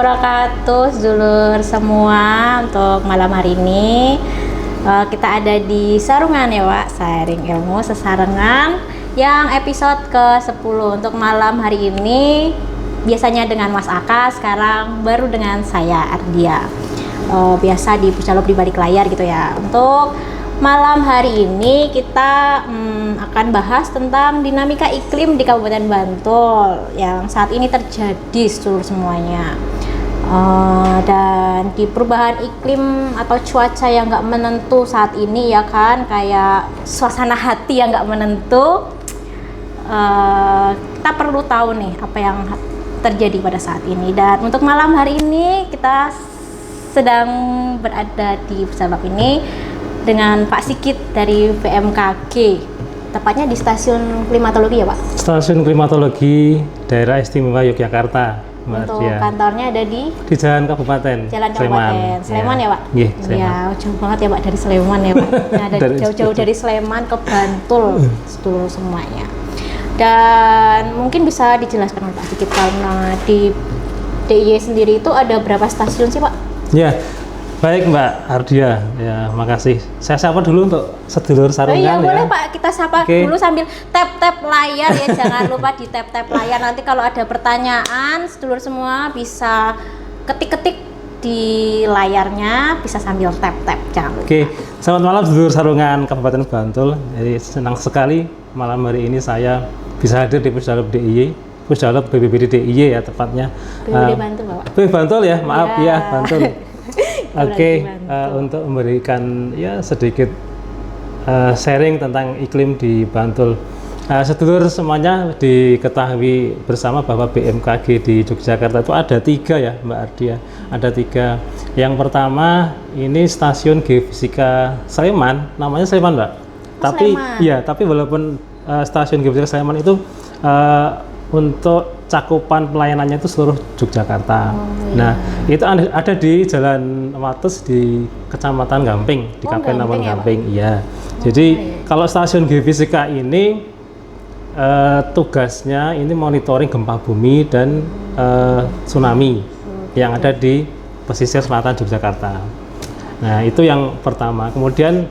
wabarakatuh, sedulur semua. Untuk malam hari ini kita ada di Sarungan ya Pak, sharing ilmu sesarengan yang episode ke-10. Untuk malam hari ini biasanya dengan Mas Aka, sekarang baru dengan saya Ardia. Biasa di Pucalop di balik layar gitu ya. Untuk malam hari ini kita akan bahas tentang dinamika iklim di Kabupaten Bantul yang saat ini terjadi seluruh semuanya. Dan di perubahan iklim atau cuaca yang nggak menentu saat ini ya kan, kayak suasana hati yang nggak menentu, kita perlu tahu nih apa yang terjadi pada saat ini. Dan untuk malam hari ini kita sedang berada di Pucalop ini dengan Pak Sigit dari BMKG, tepatnya di stasiun klimatologi ya Pak? Stasiun klimatologi Daerah Istimewa Yogyakarta. Untuk kantornya ada di Jalan Kabupaten Sleman. Sleman ya Pak? Iya, ya, jauh banget ya Pak dari Sleman ya Pak. Nah, dari jauh-jauh dari Sleman ke Bantul seluruh semuanya. Dan mungkin bisa dijelaskan Pak Sigit, karena di DIY sendiri itu ada berapa stasiun sih Pak? Ya. Baik Mbak Ardia, ya makasih. Saya sapa dulu untuk sedulur Sarungan ya. Boleh Pak, kita sapa dulu sambil tap-tap layar ya. Jangan lupa di tap-tap layar. Nanti kalau ada pertanyaan, sedulur semua bisa ketik-ketik di layarnya, bisa sambil tap-tap. Jangan lupa. Oke, selamat malam sedulur Sarungan Kabupaten Bantul. Jadi senang sekali malam hari ini saya bisa hadir di Pucalop DIY. Pucalop BPBD DIY ya tepatnya. BPBD Bantul Bapak. BPBD Bantul ya, maaf ya Bantul. Oke, untuk memberikan ya sedikit sharing tentang iklim di Bantul. Sedulur semuanya diketahui bersama bahwa BMKG di Yogyakarta itu ada 3 ya Mbak Ardia. Ada 3. Yang pertama ini Stasiun Geofisika Sleman, namanya Sleman Mbak. Tapi Sleman. Iya, tapi walaupun Stasiun Geofisika Sleman itu untuk cakupan pelayanannya itu seluruh Yogyakarta. Iya. Nah, itu ada di Jalan Wates di Kecamatan Gamping, di Kabupaten Gamping. Iya. Jadi kalau stasiun geofisika ini tugasnya ini monitoring gempa bumi dan tsunami yang ada di pesisir selatan Yogyakarta. Nah, itu yang pertama. Kemudian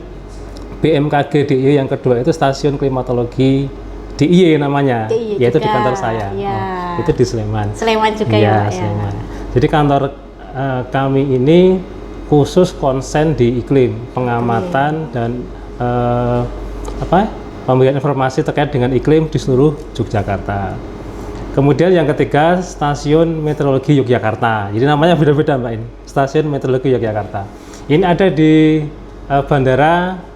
BMKG DIY yang kedua itu Stasiun Klimatologi DIY namanya, yaitu juga di kantor saya. Ya. Itu di Sleman. Sleman juga ya, Sleman. Ya. Jadi kantor kami ini khusus konsen di iklim, pengamatan dan pemberian informasi terkait dengan iklim di seluruh Yogyakarta. Kemudian yang ketiga Stasiun Meteorologi Yogyakarta. Jadi namanya beda-beda Mbak ini. Stasiun Meteorologi Yogyakarta. Ini ada di Bandara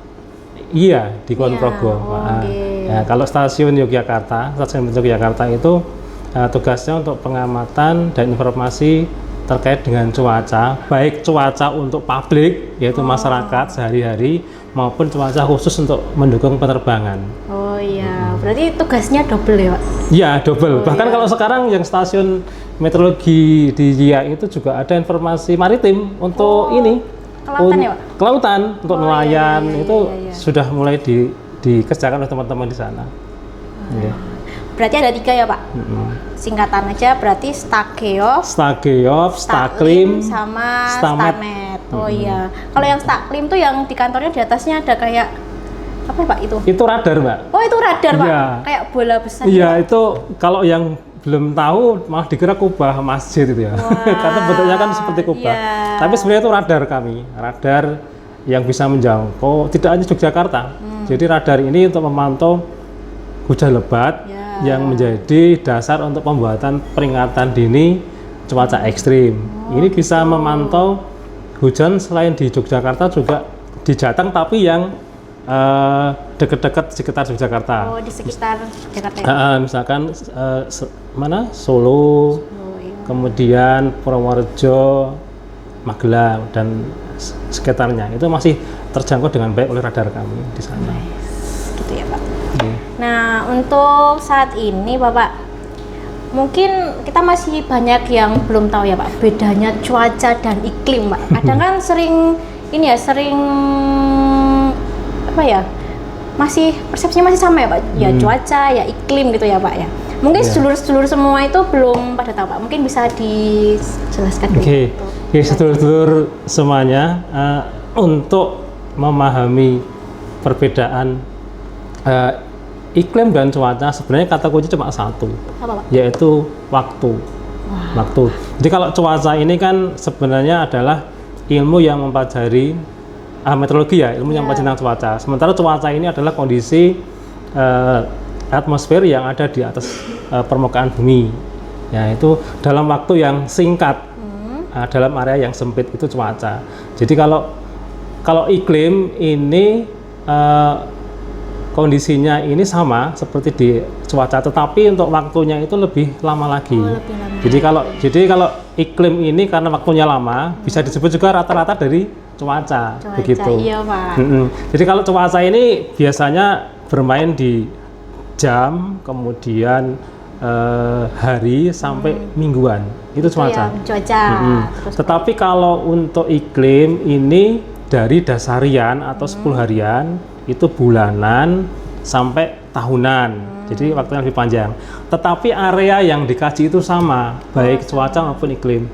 Iya di Kulon Progo. Ya, kalau Stasiun Yogyakarta, Stasiun Meteorologi Yogyakarta itu tugasnya untuk pengamatan dan informasi terkait dengan cuaca, baik cuaca untuk publik yaitu masyarakat sehari-hari maupun cuaca khusus untuk mendukung penerbangan. Oh iya, berarti tugasnya double ya Pak? Iya, double. Bahkan kalau sekarang yang Stasiun Meteorologi di Jia itu juga ada informasi maritim untuk ini. Kelautan ya Pak? Kelautan untuk nelayan itu sudah mulai dikerjakan oleh teman-teman di sana. Ya. Berarti ada 3 ya Pak? Singkatan aja berarti Stageof, Staklim, sama Stamet. Oh iya. Kalau yang Staklim tuh yang di kantornya di atasnya ada kayak apa Pak itu? Itu radar Mbak. Oh itu radar Pak? Ya. Kayak bola besar. Iya itu kalau yang belum tahu malah dikira kubah masjid itu ya. Karena bentuknya kan seperti kubah. Yeah. Tapi sebenarnya itu radar kami, radar yang bisa menjangkau tidak hanya Yogyakarta. Jadi radar ini untuk memantau hujan lebat yang menjadi dasar untuk pembuatan peringatan dini cuaca ekstrim. Ini bisa memantau hujan selain di Yogyakarta juga di Jateng, tapi yang dekat-dekat sekitar Yogyakarta. Oh, di sekitar Jakarta. Misalkan Solo, kemudian Purworejo, Magelang dan sekitarnya itu masih terjangkau dengan baik oleh radar kami di sana. Gitu ya Pak. Nah untuk saat ini Bapak, mungkin kita masih banyak yang belum tahu ya Pak bedanya cuaca dan iklim Pak. Kadang kan sering masih persepsinya masih sama ya Pak. Ya cuaca, ya iklim gitu ya Pak ya. Mungkin sedulur-sedulur semua itu belum pada tahu Pak. Mungkin bisa dijelaskan dulu. Oke, sedulur-sedulur semuanya, untuk memahami perbedaan iklim dan cuaca, sebenarnya kata kunci cuma satu, Apa Pak? yaitu waktu. Waktu. Jadi kalau cuaca ini kan sebenarnya adalah ilmu yang mempelajari meteorologi ya, ilmu yang mempelajari tentang cuaca. Sementara cuaca ini adalah kondisi atmosfer yang ada di atas permukaan bumi. Ya, itu dalam waktu yang singkat, dalam area yang sempit, itu cuaca. Jadi kalau iklim ini kondisinya ini sama seperti di cuaca, tetapi untuk waktunya itu lebih lama lagi. Lebih lama. Jadi kalau iklim ini karena waktunya lama, bisa disebut juga rata-rata dari cuaca, begitu. Iya Pak. Jadi kalau cuaca ini biasanya bermain di jam, kemudian hari sampai mingguan, itu cuaca. Cuaca. Tetapi kalau untuk iklim ini dari dasarian atau 10 harian, itu bulanan sampai tahunan, jadi waktunya lebih panjang. Tetapi area yang dikaji itu sama, baik cuaca maupun iklim.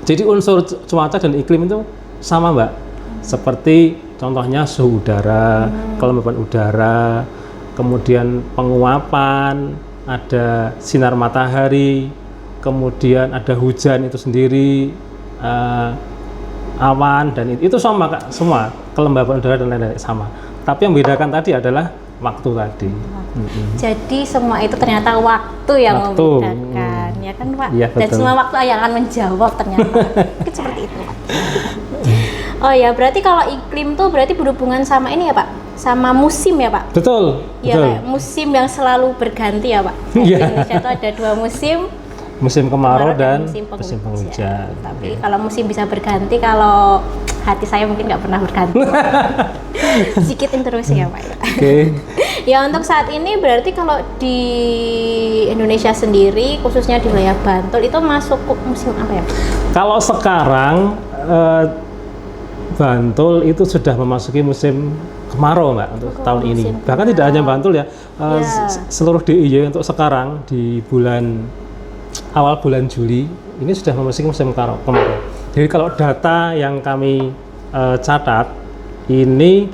Jadi unsur cuaca dan iklim itu sama Mbak, seperti contohnya suhu udara, kelembapan udara, kemudian penguapan, ada sinar matahari, kemudian ada hujan itu sendiri, awan, dan itu sama Kak, semua kelembapan udara dan lain-lain sama. Tapi yang membedakan tadi adalah waktu tadi. Jadi semua itu ternyata waktu yang membedakan, ya kan Pak? Ya, dan semua waktu yang akan menjawab ternyata. Mungkin seperti itu Pak. Oh ya, berarti kalau iklim tuh berarti berhubungan sama ini ya Pak? Sama musim ya Pak? Betul. Ya, kayak musim yang selalu berganti ya Pak? Di Indonesia tuh ada 2 musim. Musim kemarau dan musim penghujan. Tapi kalau musim bisa berganti, kalau hati saya mungkin nggak pernah berganti. Sedikit interupsi ya Pak. Oke. Ya, untuk saat ini berarti kalau di Indonesia sendiri, khususnya di wilayah Bantul, itu masuk musim apa ya? Kalau sekarang Bantul itu sudah memasuki musim kemarau Mbak untuk tahun ini. Bahkan tidak hanya Bantul ya, seluruh DIY untuk sekarang di awal bulan Juli ini sudah memasuki musim kemarau. Jadi kalau data yang kami catat ini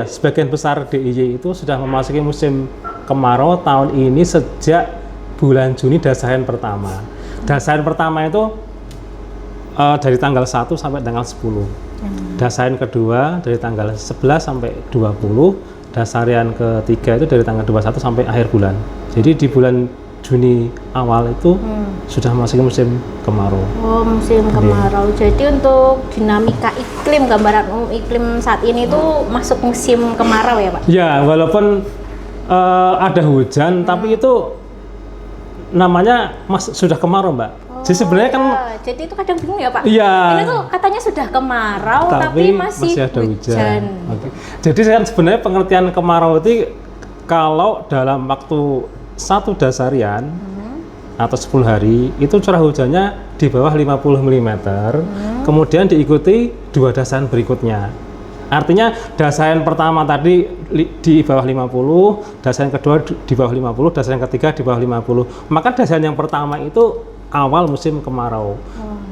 sebagian besar DIY itu sudah memasuki musim kemarau tahun ini sejak bulan Juni dasaran pertama. Dasaran pertama itu dari tanggal 1 sampai tanggal 10. Dasaran kedua dari tanggal 11 sampai 20. Dasaran ketiga itu dari tanggal 21 sampai akhir bulan. Jadi di bulan Juni awal itu sudah masuk musim kemarau. Oh, musim kemarau. Jadi untuk dinamika iklim, gambaran iklim saat ini itu masuk musim kemarau ya Pak? Ya, walaupun ada hujan, tapi itu namanya sudah kemarau Mbak. Jadi sebenarnya kan, jadi itu kadang bingung ya Pak. Iya. Ini tuh katanya sudah kemarau, tapi masih ada hujan. Okay. Jadi kan sebenarnya pengertian kemarau itu kalau dalam waktu 1 dasarian atau 10 hari itu curah hujannya di bawah 50 mm, kemudian diikuti 2 dasaran berikutnya. Artinya dasaran pertama tadi di bawah 50, dasaran kedua di bawah 50, dasaran ketiga di bawah 50. Maka dasaran yang pertama itu awal musim kemarau.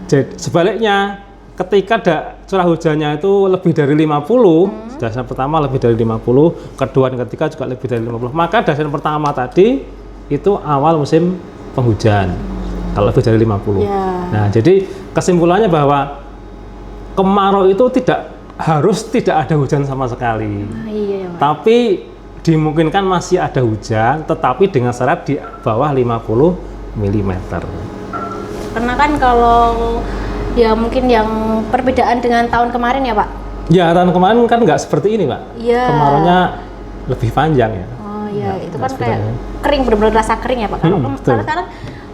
Jadi sebaliknya, ketika curah hujannya itu lebih dari 50, dasaran pertama lebih dari 50, kedua dan ketiga juga lebih dari 50, maka dasaran pertama tadi itu awal musim penghujan. Kalau lebih dari 50. Nah, jadi kesimpulannya bahwa kemarau itu tidak ada hujan sama sekali. Tapi dimungkinkan masih ada hujan, tetapi dengan syarat di bawah 50 mm. Karena kan kalau ya mungkin yang perbedaan dengan tahun kemarin ya Pak? Ya, tahun kemarin kan nggak seperti ini Pak. Kemaraunya lebih panjang ya. Oh iya, itu kan kayak kering, benar-benar rasa kering ya Pak. Kalau sekarang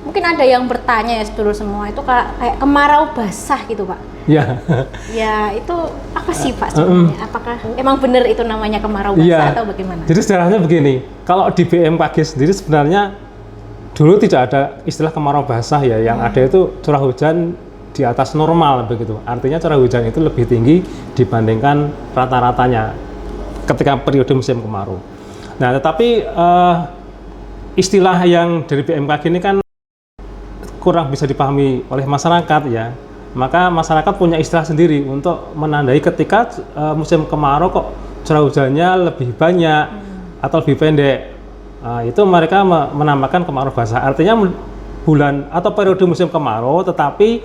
mungkin ada yang bertanya ya sedulur semua, itu kayak kemarau basah gitu Pak. Ya. Ya, itu apa sih Pak sebenarnya? Apakah emang benar itu namanya kemarau basah atau bagaimana? Jadi sejarahnya begini, kalau di BMKG sendiri sebenarnya dulu tidak ada istilah kemarau basah ya, yang ada itu curah hujan di atas normal begitu. Artinya curah hujan itu lebih tinggi dibandingkan rata-ratanya ketika periode musim kemarau. Nah, tetapi istilah yang dari BMKG ini kan kurang bisa dipahami oleh masyarakat ya. Maka masyarakat punya istilah sendiri untuk menandai ketika musim kemarau kok curah hujannya lebih banyak atau lebih pendek. Itu mereka menamakan kemarau basah. Artinya bulan atau periode musim kemarau, tetapi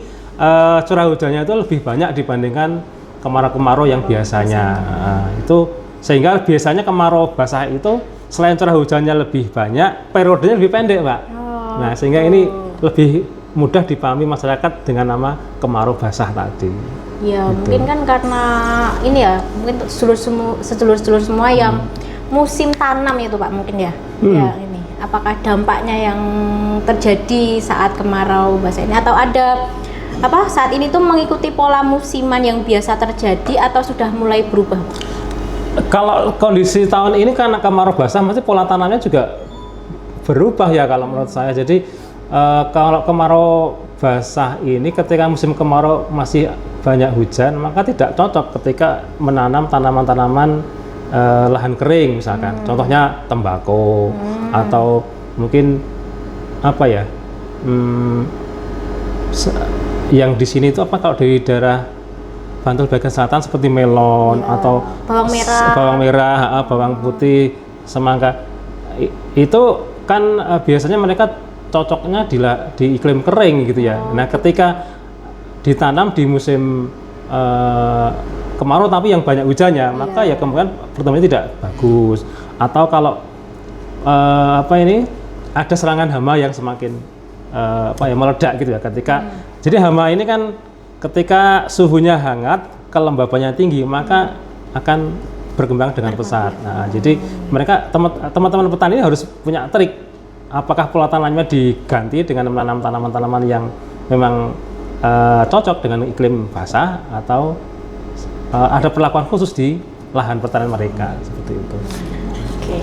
curah hujannya itu lebih banyak dibandingkan kemarau-kemarau yang biasanya. Itu sehingga biasanya kemarau basah itu selain curah hujannya lebih banyak, periodenya lebih pendek, Pak. Nah, sehingga ini lebih mudah dipahami masyarakat dengan nama kemarau basah tadi. Ya, gitu. mungkin kan karena ini ya, mungkin sedulur-sedulur semua yang musim tanam itu Pak mungkin ya. Ya ini, apakah dampaknya yang terjadi saat kemarau basah ini atau ada apa saat ini tuh mengikuti pola musiman yang biasa terjadi atau sudah mulai berubah? Kalau kondisi tahun ini karena kemarau basah, masih pola tanamnya juga berubah ya kalau menurut saya. Jadi kalau kemarau basah ini ketika musim kemarau masih banyak hujan, maka tidak cocok ketika menanam tanaman-tanaman lahan kering misalkan. Contohnya tembakau atau mungkin apa ya? Yang di sini itu apa kalau dari daerah Bantul bagian selatan seperti melon atau bawang merah, bawang putih, semangka. Itu kan biasanya mereka cocoknya di iklim kering gitu ya. Nah, ketika ditanam di musim kemarau tapi yang banyak hujannya, maka ya kemungkinan pertumbuhannya tidak bagus. Atau kalau ada serangan hama yang semakin meledak gitu ya. Jadi hama ini kan ketika suhunya hangat, kelembabannya tinggi, maka akan berkembang dengan pesat. Nah, jadi mereka teman-teman petani harus punya trik. Apakah pola tanamnya diganti dengan menanam tanaman-tanaman yang memang cocok dengan iklim basah atau ada perlakuan khusus di lahan pertanian mereka seperti itu. Oke,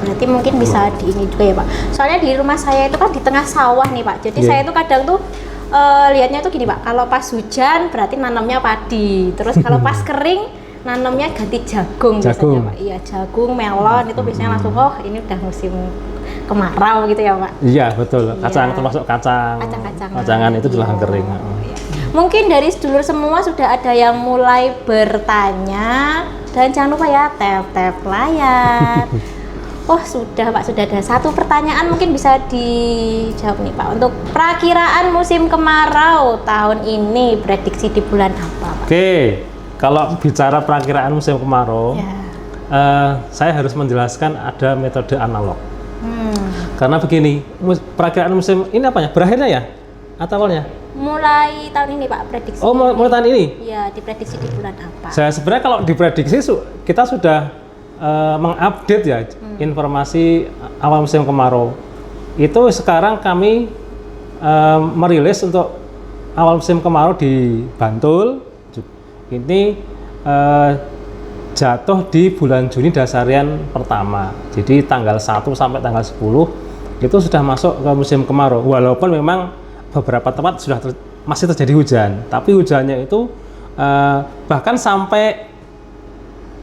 berarti mungkin bisa di ini juga ya Pak. Soalnya di rumah saya itu kan di tengah sawah nih Pak. Jadi saya itu kadang tuh lihatnya tuh gini Pak. Kalau pas hujan berarti nanamnya padi. Terus kalau pas kering nanamnya ganti jagung biasanya Pak. Iya, jagung, melon itu biasanya langsung ini udah musim kemarau gitu ya Pak? Iya betul, termasuk kacangan itu di lahan kering. Mungkin dari sedulur semua sudah ada yang mulai bertanya dan jangan lupa ya tap layar. Oh sudah Pak, sudah ada satu pertanyaan mungkin bisa dijawab nih Pak. Untuk perakiraan musim kemarau tahun ini prediksi di bulan apa Pak? Oke, kalau bicara perakiraan musim kemarau, saya harus menjelaskan ada metode analog. Karena begini, perakiraan musim ini apanya? Berakhirnya ya? Atau awalnya? Mulai tahun ini Pak, prediksi. Oh, mulai tahun ini? Iya, diprediksi di bulan apa? Sebenarnya kalau diprediksi kita sudah mengupdate ya informasi awal musim kemarau. Itu sekarang kami merilis untuk awal musim kemarau di Bantul. Ini jatuh di bulan Juni dasarian pertama. Jadi tanggal 1 sampai tanggal 10 itu sudah masuk ke musim kemarau. Walaupun memang beberapa tempat masih terjadi hujan, tapi hujannya itu bahkan sampai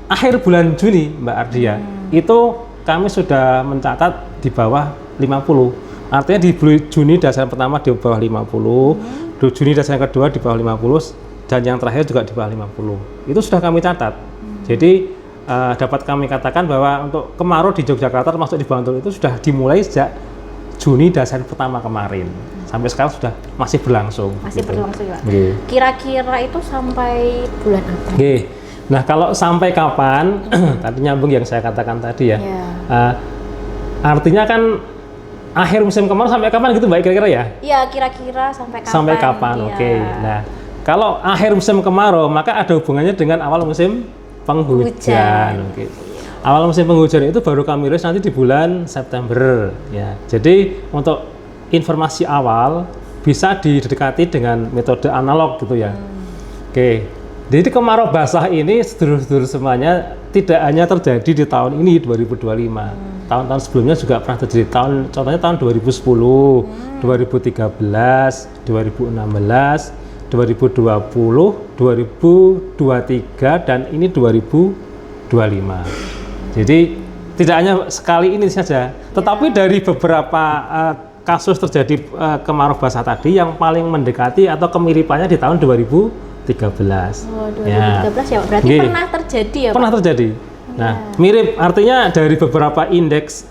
akhir bulan Juni, Mbak Ardia. Itu kami sudah mencatat di bawah 50. Artinya di Juni dasarian pertama di bawah 50, di Juni dasarian kedua di bawah 50, dan yang terakhir juga di bawah 50. Itu sudah kami catat. Jadi dapat kami katakan bahwa untuk kemarau di Yogyakarta termasuk di Bantul itu sudah dimulai sejak Juni dasar pertama kemarin. Sampai sekarang sudah masih berlangsung. Masih berlangsung ya. Kira-kira itu sampai bulan apa? Nah kalau sampai kapan, tadi nyambung yang saya katakan tadi ya. Artinya kan akhir musim kemarau sampai kapan gitu Mbak kira-kira ya? Iya kira-kira sampai kapan. Sampai kapan, oke. Nah kalau akhir musim kemarau maka ada hubungannya dengan awal musim penghujan. Awal musim penghujan itu baru kami rilis nanti di bulan September ya. Jadi untuk informasi awal bisa didekati dengan metode analog gitu ya. Jadi kemarau basah ini sedulur-sedulur semuanya tidak hanya terjadi di tahun ini 2025. Tahun-tahun sebelumnya juga pernah terjadi. Contohnya tahun 2010, 2013, 2016, 2020, 2023 dan ini 2025. Jadi tidak hanya sekali ini saja, tetapi dari beberapa kasus terjadi kemarau basah tadi yang paling mendekati atau kemiripannya di tahun 2013. Oh, 2013 ya Pak. Berarti pernah terjadi ya Pak? Pernah terjadi. Nah, mirip artinya dari beberapa indeks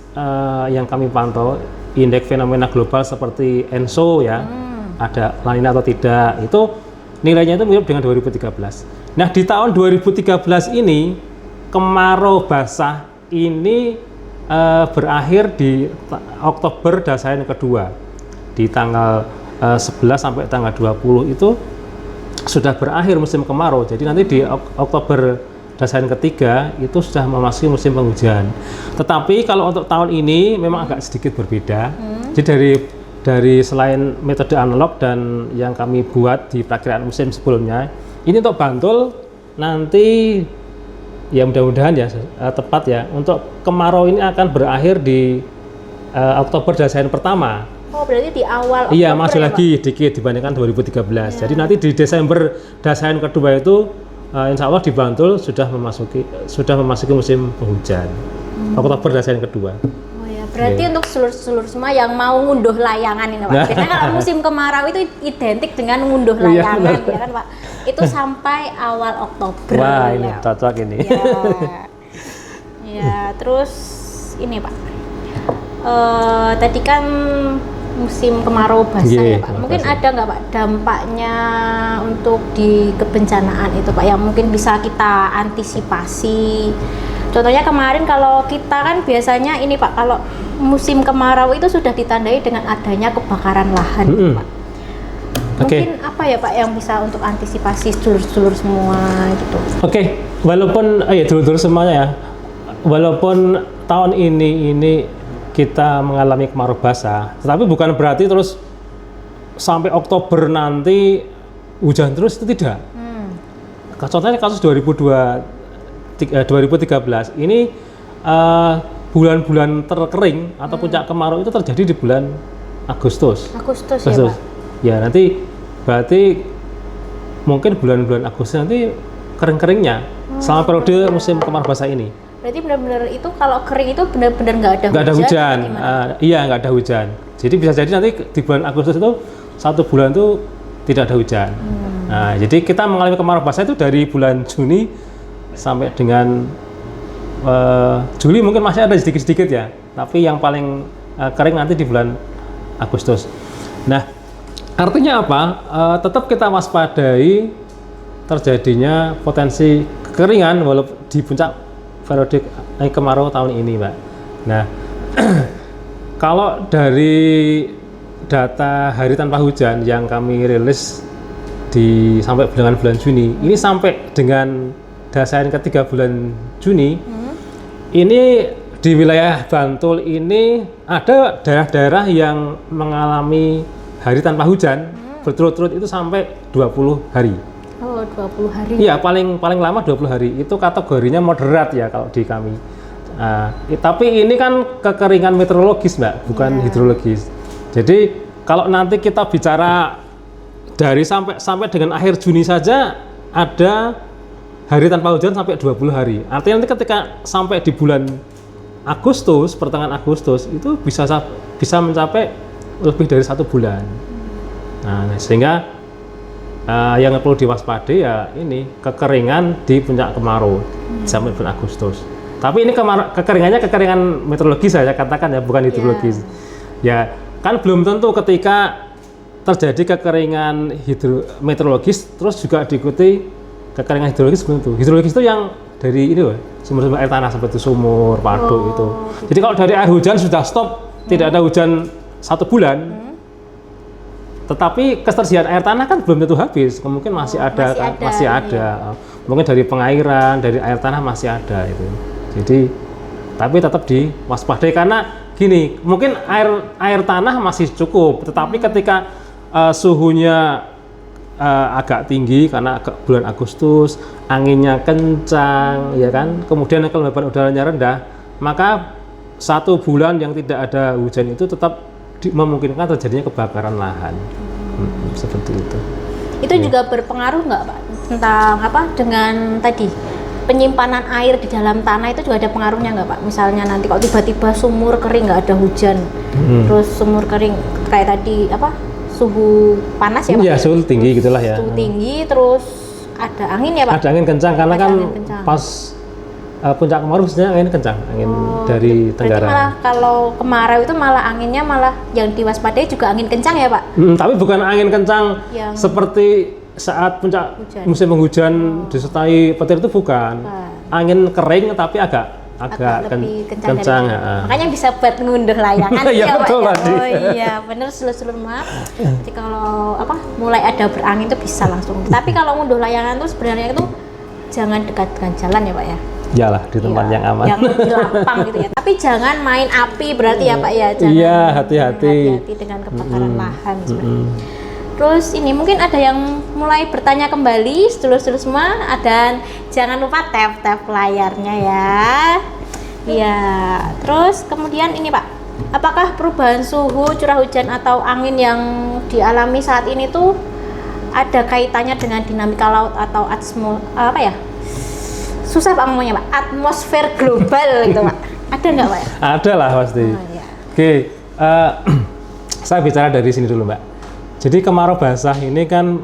yang kami pantau, indeks fenomena global seperti ENSO ya, ada La Nina atau tidak, itu nilainya itu mirip dengan 2013. Nah, di tahun 2013 ini kemarau basah ini berakhir di Oktober Dasayan kedua, di tanggal 11 sampai tanggal 20 itu sudah berakhir musim kemarau. Jadi nanti di Oktober Dasayan ketiga itu sudah memasuki musim penghujan. Tetapi kalau untuk tahun ini memang agak sedikit berbeda. Jadi dari selain metode analog dan yang kami buat di perakiraan musim sebelumnya, ini untuk Bantul nanti ya mudah-mudahan ya tepat ya, untuk kemarau ini akan berakhir di Oktober Dasayan pertama. Oh, berarti di awal Oktober. Iya, maju ya, lagi dikit dibandingkan 2013. Jadi nanti di Desember Dasayan kedua itu insya Allah di Bantul sudah memasuki musim penghujan. Oktober Dasayan kedua. Oh ya, berarti untuk seluruh semua yang mau ngunduh layangan ini Pak. Biasanya kalau musim kemarau itu identik dengan ngunduh layangan ya kan Pak. Itu sampai awal Oktober. Wah, ini ya. cocok ini. Ya, terus ini Pak. Tadi kan musim kemarau basah ya Pak. Mungkin ada nggak Pak dampaknya untuk di kebencanaan itu Pak yang mungkin bisa kita antisipasi? Contohnya kemarin kalau kita kan biasanya ini Pak, kalau musim kemarau itu sudah ditandai dengan adanya kebakaran lahan Pak. Mungkin apa ya Pak yang bisa untuk antisipasi sedulur-sedulur semua gitu? Walaupun sedulur semuanya ya, walaupun tahun ini kita mengalami kemarau basah, tetapi bukan berarti terus sampai Oktober nanti hujan terus, itu tidak. Contohnya kasus 2013 ini bulan-bulan terkering atau puncak kemarau itu terjadi di bulan Agustus. Ya Pak? Ya nanti berarti mungkin bulan-bulan Agustus nanti kering-keringnya selama periode musim kemarau basah ini. Berarti benar-benar itu kalau kering itu benar-benar nggak ada hujan. Iya, nggak ada hujan. Jadi bisa jadi nanti di bulan Agustus itu satu bulan itu tidak ada hujan. Nah, jadi kita mengalami kemarau basah itu dari bulan Juni sampai dengan Juli mungkin masih ada sedikit-sedikit ya. Tapi yang paling kering nanti di bulan Agustus. Nah, artinya apa? Tetap kita waspadai terjadinya potensi kekeringan walaupun di puncak periode kemarau tahun ini, Pak. Nah, kalau dari data hari tanpa hujan yang kami rilis sampai bulan Juni, ini sampai dengan Dasayan ketiga bulan Juni, ini di wilayah Bantul ini ada daerah-daerah yang mengalami hari tanpa hujan berturut-turut itu sampai 20 hari. Oh, 20 hari. Iya, paling lama 20 hari. Itu kategorinya moderat ya kalau di kami. Tapi ini kan kekeringan meteorologis, Mbak, bukan hidrologis. Jadi kalau nanti kita bicara dari sampai dengan akhir Juni saja ada hari tanpa hujan sampai 20 hari. Artinya nanti ketika sampai di bulan Agustus, pertengahan Agustus itu bisa mencapai lebih dari 1 bulan. Nah, sehingga yang perlu diwaspadai ya ini kekeringan di puncak kemarau sampai bulan Agustus. Tapi ini kekeringan meteorologis saya katakan ya, bukan hidrologis. Ya, kan belum tentu ketika terjadi kekeringan meteorologis terus juga diikuti kekeringan hidrologis, belum tentu. Hidrologis itu yang dari ini loh, sumber-sumber air tanah seperti sumur, waduk itu. Jadi kalau dari air hujan sudah stop, tidak ada hujan 1 bulan. Tetapi ketersediaan air tanah kan belum tentu habis, mungkin masih ada. Mungkin dari pengairan, dari air tanah masih ada itu. Jadi, tapi tetap diwaspadai karena gini, mungkin air tanah masih cukup, tetapi ketika suhunya agak tinggi karena bulan Agustus, anginnya kencang, ya kan, kemudian kelembaban udaranya rendah, maka 1 bulan yang tidak ada hujan itu tetap memungkinkan terjadinya kebakaran lahan. Seperti itu. Itu juga berpengaruh nggak Pak tentang apa dengan tadi penyimpanan air di dalam tanah itu juga ada pengaruhnya nggak Pak? Misalnya nanti kalau tiba-tiba sumur kering nggak ada hujan, terus sumur kering kayak tadi apa suhu panas ya Pak? Iya, suhu tinggi gitulah ya. Suhu tinggi terus ada angin ya Pak? Ada angin kencang karena Ada kan angin kencang. pas puncak kemarau biasanya angin kencang, angin dari Berarti tenggara. malah kalau kemarau itu malah anginnya malah yang diwaspadai juga angin kencang ya Pak? Tapi bukan angin kencang Yang- seperti saat puncak Hujan. musim penghujan disertai petir itu bukan. Angin kering tapi agak lebih kencang, kencang dari ya. makanya bisa buat ngunduh layangan Iya, ya Pak betul, ya? Adi. Oh iya bener seluruh maaf. Jadi kalau apa mulai ada berangin itu bisa langsung, tapi kalau ngunduh layangan itu sebenarnya itu jangan dekat dengan jalan ya Pak ya? Iyalah di tempat Iya, yang aman. yang lebih lapang gitu ya, tapi jangan main api berarti ya Pak ya? Jangan Iya, hati-hati. hati-hati dengan kebakaran lahan sebenarnya. Terus ini mungkin ada yang mulai bertanya kembali, sedulur-sedulur semua, dan jangan lupa tap layarnya ya. Iya. Terus kemudian ini Pak, apakah perubahan suhu, curah hujan atau angin yang dialami saat ini tuh ada kaitannya dengan dinamika laut atau apa ya? Susah Pak ngomongnya Pak. Atmosfer global gitu Pak. Ada nggak Pak? Ada lah pasti. Oh, iya. Oke, saya bicara dari sini dulu Mbak. Jadi kemarau basah ini kan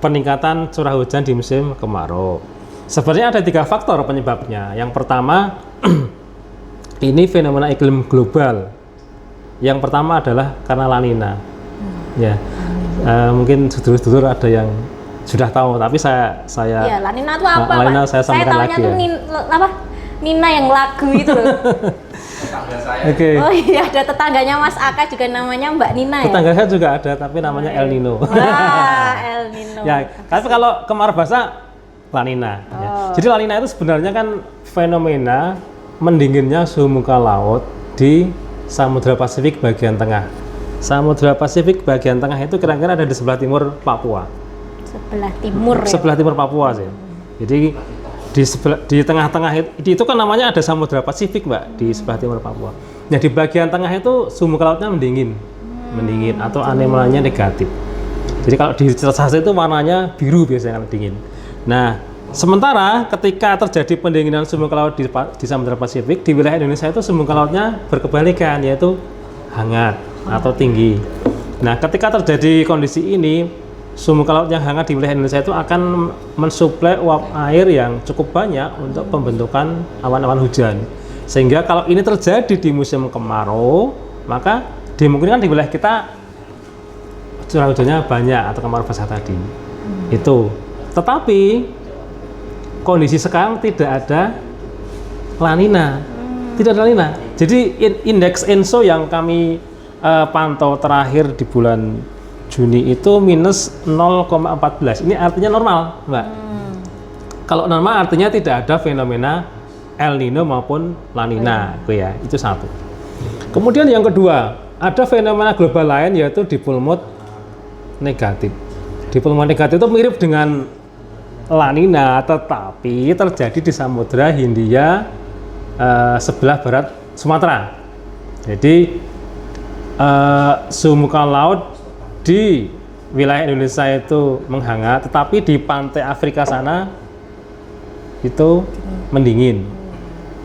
peningkatan curah hujan di musim kemarau. Sebenarnya ada 3 faktor penyebabnya. Yang pertama, ini fenomena iklim global. Yang pertama adalah karena La Nina. Ya, mungkin sedulur-sedulur ada yang sudah tahu, tapi saya Ya, La Nina itu apa La Nina Pak? saya sampaikan taunya lagi tuh ya. apa? Nina yang lagu itu loh. Oke. Oh iya, ada tetangganya Mas Aka juga namanya Mbak Nina ya? Tetangga saya juga ada, tapi namanya El Nino. Wah, El Nino. Ya, tapi kalau kemarau basah La Nina. Ya. Jadi La Nina itu sebenarnya kan fenomena mendinginnya suhu muka laut di Samudra Pasifik bagian tengah. Samudra Pasifik bagian tengah itu kira-kira ada di sebelah timur Papua. Sebelah timur ya? Sebelah timur Papua sih. Jadi di tengah-tengah itu kan namanya ada Samudra Pasifik Mbak, di sebelah timur Papua. Nah di bagian tengah itu suhu muka lautnya mendingin atau anemonanya negatif. Jadi kalau di Celsius itu warnanya biru biasanya kalau dingin. Nah sementara ketika terjadi pendinginan suhu muka laut di Samudra Pasifik, di wilayah Indonesia itu suhu muka lautnya berkebalikan, yaitu hangat atau tinggi. Nah ketika terjadi kondisi ini, suhu muka laut yang hangat di wilayah Indonesia itu akan mensuplai uap air yang cukup banyak untuk pembentukan awan-awan hujan. Sehingga kalau ini terjadi di musim kemarau, maka dimungkinkan di wilayah kita curah hujannya banyak atau kemarau basah tadi. Itu. Tetapi kondisi sekarang tidak ada La Nina. Tidak ada La Nina. Jadi indeks ENSO yang kami pantau terakhir di bulan Juni itu minus 0,14. Ini artinya normal, Mbak. Kalau normal artinya tidak ada fenomena El Nino maupun La Nina, ya. Itu satu. Kemudian yang kedua, ada fenomena global lain yaitu dipole mode negatif. Dipole mode negatif itu mirip dengan La Nina, tetapi terjadi di Samudra Hindia sebelah barat Sumatera. Jadi suhu muka laut di wilayah Indonesia itu menghangat, tetapi di pantai Afrika sana itu mendingin.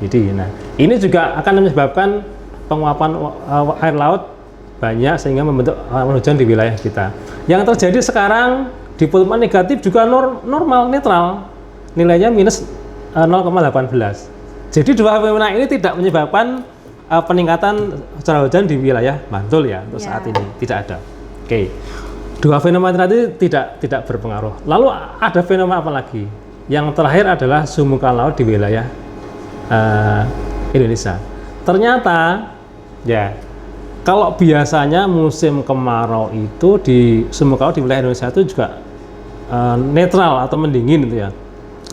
Jadi, nah ini juga akan menyebabkan penguapan air laut banyak sehingga membentuk awan hujan di wilayah kita. Yang terjadi sekarang di dipole negatif juga normal, netral, nilainya minus 0,18. Jadi dua fenomena ini tidak menyebabkan peningkatan curah hujan di wilayah Bantul ya untuk saat ini, tidak ada. Oke, dua fenomena tadi tidak berpengaruh. Lalu ada fenomena apa lagi? Yang terakhir adalah suhu muka laut di wilayah Indonesia. Ternyata ya, kalau biasanya musim kemarau itu di suhu muka laut di wilayah Indonesia itu juga netral atau mendingin gitu ya.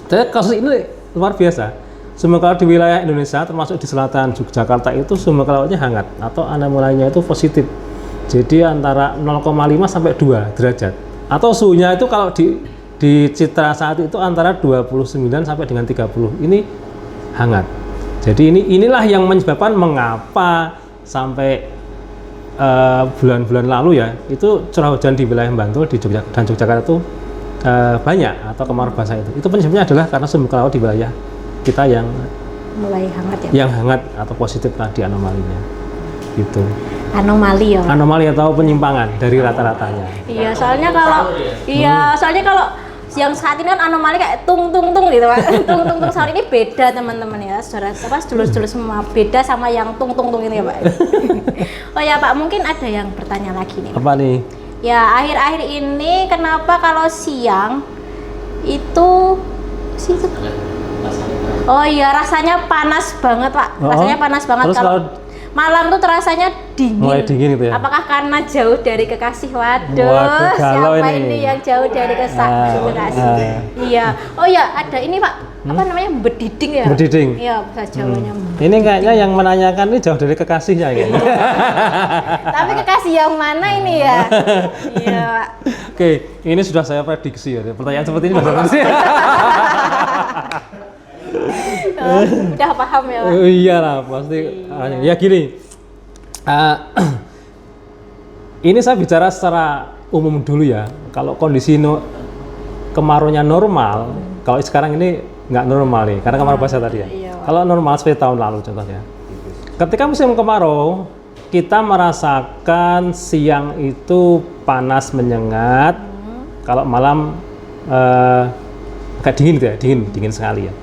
Jadi kasus ini luar biasa. Suhu muka laut di wilayah Indonesia termasuk di selatan Yogyakarta itu suhu muka lautnya hangat atau anemonanya itu positif. Jadi antara 0,5 sampai 2 derajat. Atau suhunya itu kalau di Citra saat itu antara 29 sampai dengan 30. Ini hangat. Jadi inilah yang menyebabkan mengapa sampai bulan-bulan lalu ya, itu curah hujan di wilayah Bantul di Jogja dan Yogyakarta itu banyak atau kemarau basah itu penyebabnya adalah karena sumber laut di wilayah kita yang mulai hangat ya. Yang hangat atau positif tadi anomalinya. Gitu. Anomali ya. Anomali atau penyimpangan dari rata-ratanya. Iya, soalnya kalau yang saat ini kan anomali kayak tung tung tung gitu Pak. Tung tung tung soal ini beda teman-teman ya. Sedulur-sedulur semua beda sama yang tung tung tung ini ya Pak. Oh ya Pak, mungkin ada yang bertanya lagi nih. Apa nih? Ya, akhir-akhir ini kenapa kalau siang itu oh iya, rasanya panas banget Pak. Rasanya panas banget. Terus kalau malam tuh terasanya dingin. Mulai dingin gitu ya? Apakah karena jauh dari kekasih? Waduh, galau siapa ini yang jauh dari kekasih? Iya. Oh ya, ada ini Pak. Apa namanya? Bediding ya? Bediding. Iya, bahasa Jawanya. Ini kayaknya yang menanyakan ini jauh dari kekasihnya ya. Tapi kekasih yang mana ini ya? Iya, Pak. Oke, ini sudah saya prediksi ya. Pertanyaan seperti ini sudah prediksi. Udah paham ya Pak? Iyalah pasti. Ya gini, ini saya bicara secara umum dulu ya. Kalau kondisi kemaraunya normal, kalau sekarang ini nggak normal nih, karena kemarau basah tadi ya. Iya, kalau normal seperti tahun lalu contohnya, ketika musim kemarau kita merasakan siang itu panas menyengat, kalau malam agak dingin gitu ya, dingin sekali ya.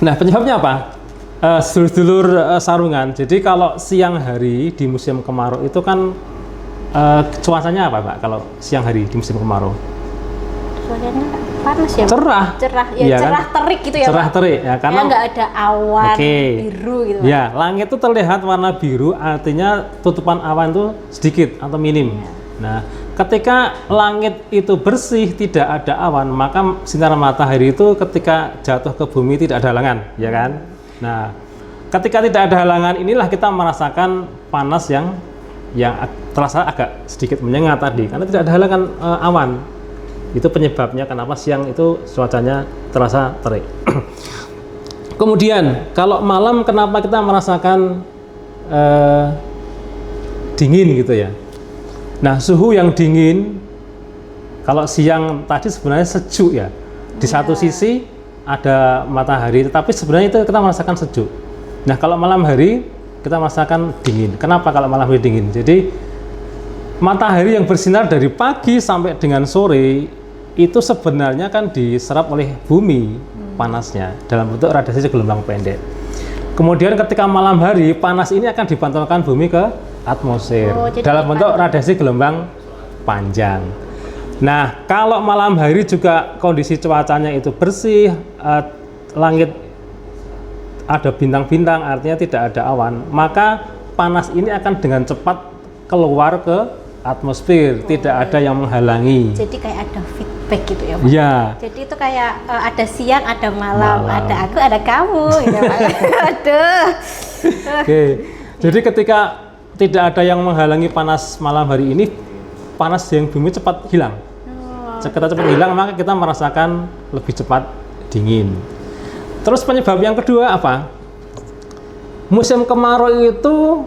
Nah, penyebabnya apa? Sedulur-sedulur sarungan. Jadi kalau siang hari di musim kemarau itu kan cuacanya apa, Pak? Kalau siang hari di musim kemarau? Cuacanya panas ya, cerah. Cerah, ya iya cerah kan? terik gitu ya, cerah Pak? terik ya, karena nggak ada awan biru gitu, Pak. Ya, langit itu terlihat warna biru, artinya tutupan awan itu sedikit atau minim. Ya. Nah, ketika langit itu bersih, tidak ada awan, maka sinar matahari itu ketika jatuh ke bumi tidak ada halangan, ya kan? Nah, ketika tidak ada halangan inilah kita merasakan panas yang terasa agak sedikit menyengat tadi, karena tidak ada halangan awan. Itu penyebabnya kenapa siang itu cuacanya terasa terik. Kemudian kalau malam kenapa kita merasakan dingin gitu ya. Nah, suhu yang dingin kalau siang tadi sebenarnya sejuk ya. Di satu sisi ada matahari, tetapi sebenarnya itu kita merasakan sejuk. Nah, kalau malam hari kita merasakan dingin. Kenapa kalau malam hari dingin? Jadi matahari yang bersinar dari pagi sampai dengan sore itu sebenarnya kan diserap oleh bumi panasnya dalam bentuk radiasi gelombang pendek. Kemudian ketika malam hari panas ini akan dipantulkan bumi ke atmosfer dalam bentuk radiasi gelombang panjang. Nah, kalau malam hari juga kondisi cuacanya itu bersih, langit ada bintang-bintang, artinya tidak ada awan, maka panas ini akan dengan cepat keluar ke atmosfer, tidak ada yang menghalangi. Jadi kayak ada feedback gitu ya, Pak? Iya. Jadi itu kayak ada siang, ada malam, ada aku, ada kamu, gitu, Pak. Aduh. Oke. Jadi ketika tidak ada yang menghalangi panas malam hari ini, panas yang bumi cepat hilang. Ketika cepat hilang, maka kita merasakan lebih cepat dingin. Terus penyebab yang kedua apa? Musim kemarau itu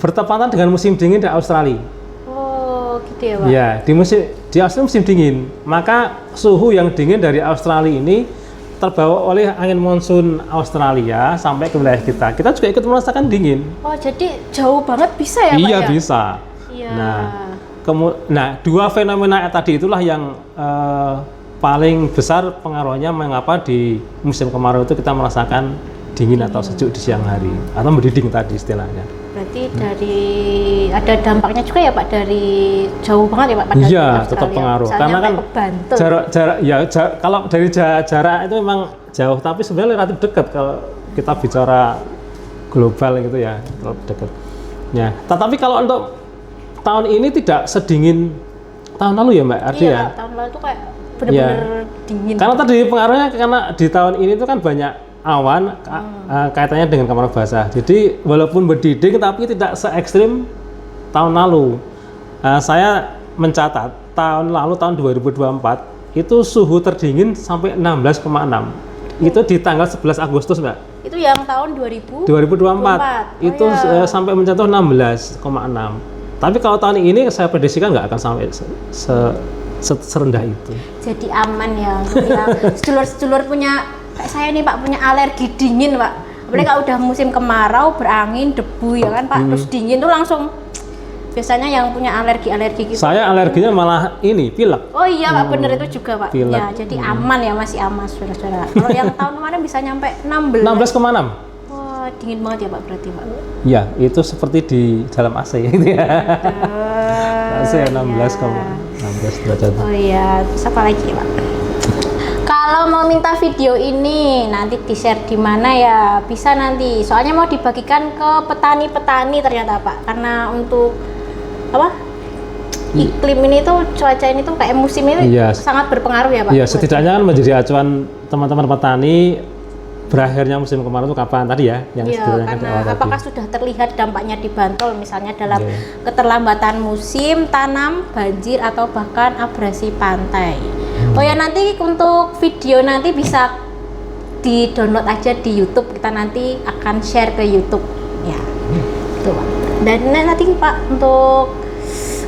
bertepatan dengan musim dingin di Australia. Gitu ya, Pak? Ya, di Australia musim dingin, maka suhu yang dingin dari Australia ini terbawa oleh angin monsun Australia sampai ke wilayah kita. Kita juga ikut merasakan dingin. Oh, jadi jauh banget bisa ya, Pak? Iya, ya? bisa. Iya. Nah, dua fenomena tadi itulah yang paling besar pengaruhnya mengapa di musim kemarau itu kita merasakan dingin atau sejuk di siang hari atau mendiding tadi istilahnya. Berarti ada dampaknya juga ya, Pak, dari jauh banget ya, Pak? Iya, tetap pengaruh. Karena kan jarak kalau dari jarak itu memang jauh, tapi sebenarnya relatif dekat kalau kita bicara global gitu ya, relatif dekat. Ya, tetapi kalau untuk tahun ini tidak sedingin tahun lalu ya, Mbak Ardi ya? Iya, tahun lalu itu kayak benar-benar dingin. Karena tadi pengaruhnya karena di tahun ini itu kan banyak awan kaitannya dengan kemarau basah. Jadi walaupun berdiding tapi tidak se ekstrim tahun lalu. Saya mencatat tahun lalu tahun 2024 itu suhu terdingin sampai 16,6. Itu di tanggal 11 Agustus, Mbak. Itu yang tahun 2024. Itu sampai mencatat 16,6. Tapi kalau tahun ini saya prediksikan nggak akan sampai serendah itu. Jadi aman ya untuk yang sedulur-sedulur punya kayak saya nih Pak, punya alergi dingin Pak. Apalagi kalau udah musim kemarau, berangin, debu ya kan Pak, terus dingin tuh langsung biasanya yang punya alergi gitu. Saya alerginya malah ini pilek. Oh iya Pak, bener itu juga Pak. Pilek. Ya, jadi aman ya, masih aman saudara-saudara. Kalau yang tahun kemarin bisa nyampe 16. 16,6. Wah, dingin banget ya Pak berarti Pak. Ya, itu seperti di dalam AC gitu ya. AC 16 derajat. Oh iya, terus apa lagi Pak? Kalau mau minta video ini nanti di-share di mana ya? Bisa nanti. Soalnya mau dibagikan ke petani-petani ternyata Pak. Karena untuk apa? Iklim ini tuh, cuaca ini tuh kayak musim ini sangat berpengaruh ya Pak. Iya, setidaknya kan menjadi acuan teman-teman petani berakhirnya musim kemarau itu kapan tadi ya? Yang karena apakah sudah terlihat dampaknya di Bantul misalnya dalam keterlambatan musim tanam, banjir atau bahkan abrasi pantai. Oh ya, nanti untuk video nanti bisa di-download aja di YouTube, kita nanti akan share ke YouTube ya. Itu Pak. Dan nanti Pak untuk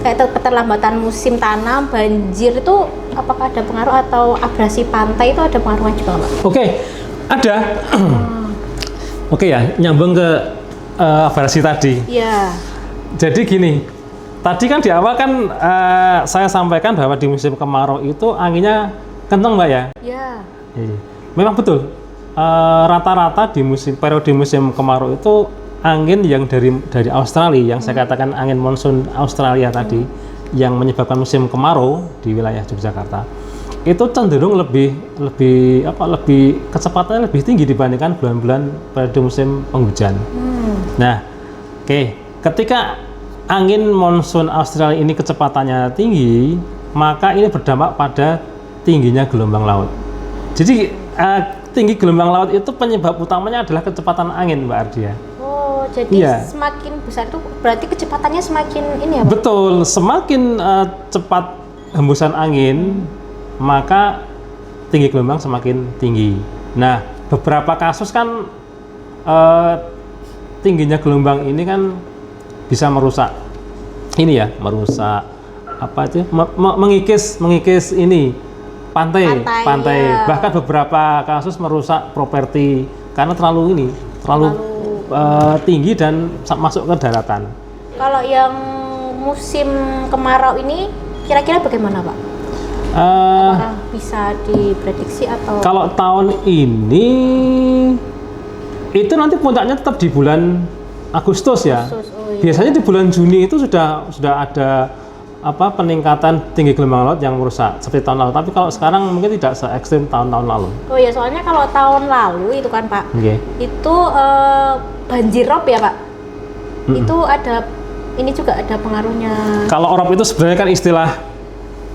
kayak keterlambatan musim tanam, banjir itu apakah ada pengaruh atau abrasi pantai itu ada pengaruhnya juga Pak? Oke, ada. Oke ya, nyambung ke abrasi tadi. Iya. Jadi gini, tadi kan di awal kan saya sampaikan bahwa di musim kemarau itu anginnya kenceng Mbak ya? Iya. Memang betul. Rata-rata di periode musim kemarau itu angin yang dari Australia, yang saya katakan angin monsun Australia tadi, yang menyebabkan musim kemarau di wilayah Yogyakarta, itu cenderung lebih kecepatannya lebih tinggi dibandingkan bulan-bulan periode musim penghujan. Nah, ketika angin monsun Australia ini kecepatannya tinggi, maka ini berdampak pada tingginya gelombang laut. Jadi tinggi gelombang laut itu penyebab utamanya adalah kecepatan angin, Mbak Ardia. Oh, jadi semakin besar itu berarti kecepatannya semakin ini ya, Pak? Betul, semakin cepat hembusan angin, maka tinggi gelombang semakin tinggi. Nah, beberapa kasus kan tingginya gelombang ini kan bisa merusak mengikis ini pantai. Ya. Bahkan beberapa kasus merusak properti karena terlalu tinggi dan masuk ke daratan. Kalau yang musim kemarau ini kira-kira bagaimana Pak? Apakah bisa diprediksi atau? Kalau tahun ini itu nanti puncaknya tetap di bulan Agustus ya. Biasanya di bulan Juni itu sudah ada peningkatan tinggi gelombang laut yang merusak seperti tahun lalu. Tapi kalau sekarang mungkin tidak se-ekstrim tahun-tahun lalu. Oh ya, soalnya kalau tahun lalu itu kan Pak, itu banjir rob ya Pak. Itu ini juga ada pengaruhnya. Kalau rob itu sebenarnya kan istilah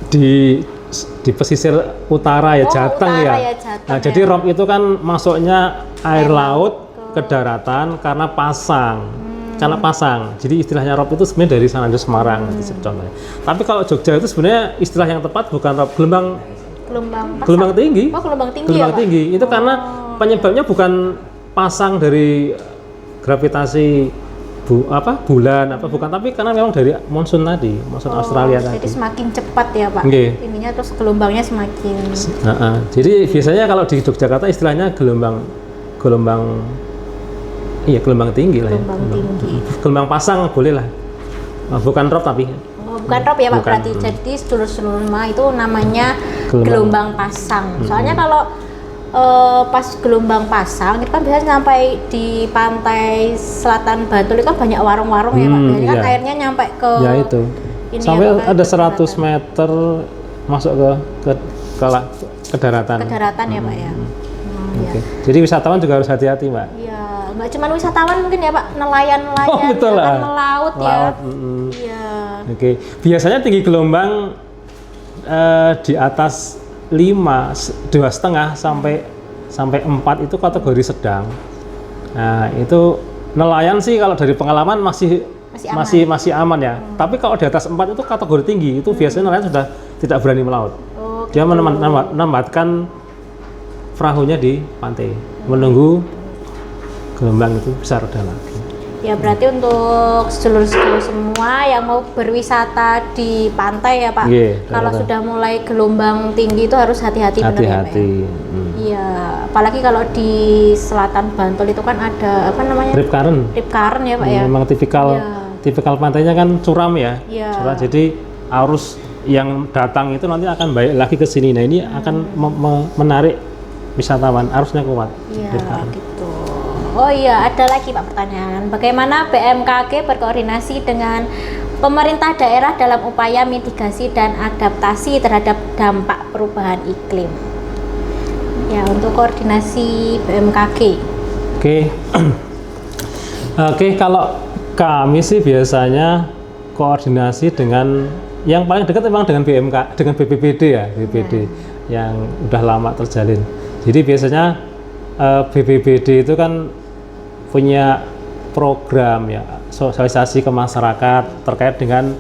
di pesisir utara ya, Jateng ya. Nah, jadi rob itu kan masuknya air laut ke daratan karena pasang. Karena pasang, jadi istilahnya rob itu sebenarnya dari sana, dari Semarang contohnya. Tapi kalau Jogja itu sebenarnya istilah yang tepat bukan rob, gelombang tinggi. Oh, gelombang tinggi. Gelombang tinggi itu karena penyebabnya bukan pasang dari gravitasi bulan bukan, tapi karena memang dari monsun Australia tadi. Jadi semakin cepat ya Pak. Ininya terus gelombangnya semakin. Jadi biasanya kalau di Yogyakarta istilahnya gelombang tinggi lah ya. Gelombang pasang boleh lah. Bukan rob tapi. Bukan rob ya Pak, berarti. Jadi sedulur-sedulur itu namanya gelombang pasang. Soalnya kalau pas gelombang pasang itu kan biasanya sampai di pantai selatan Bantul itu kan banyak warung-warung ya Pak. Biasanya kan airnya nyampe ke sampai ada 100 meter masuk ke daratan. Ke daratan ya Pak ya. Jadi wisatawan juga harus hati-hati Mbak. Iya, nggak cuma wisatawan mungkin ya Pak, nelayan-nelayan yang melaut ya. Iya. Biasanya tinggi gelombang di atas 2,5 sampai 4 itu kategori sedang. Nah, itu nelayan sih kalau dari pengalaman masih aman ya. Tapi kalau di atas 4 itu kategori tinggi, itu biasanya nelayan sudah tidak berani melaut. Dia menempatkan perahunya di pantai, menunggu gelombang itu bisa reda lagi. Ya berarti untuk sedulur-sedulur semua yang mau berwisata di pantai ya Pak. Iya, Kalau betul. sudah mulai gelombang tinggi itu harus hati-hati benar ya Pak. Ya? Hati-hati. Iya, apalagi kalau di selatan Bantul itu kan ada apa namanya? Rip current. Rip current ya Pak ya. Memang Iya. tipikal pantainya kan curam ya. Iya. Curam, jadi arus yang datang itu nanti akan balik lagi ke sini. Nah, ini akan menarik wisatawan, arusnya kuat. Iya, Rip current. gitu. Oh iya, ada lagi Pak pertanyaan. Bagaimana BMKG berkoordinasi dengan pemerintah daerah dalam upaya mitigasi dan adaptasi terhadap dampak perubahan iklim? Ya, untuk koordinasi BMKG. Oke. Oke, kalau kami sih biasanya koordinasi dengan yang paling dekat memang dengan BMK, dengan BPBD ya, BPBD yang udah lama terjalin. Jadi biasanya BPBD itu kan punya program ya sosialisasi ke masyarakat terkait dengan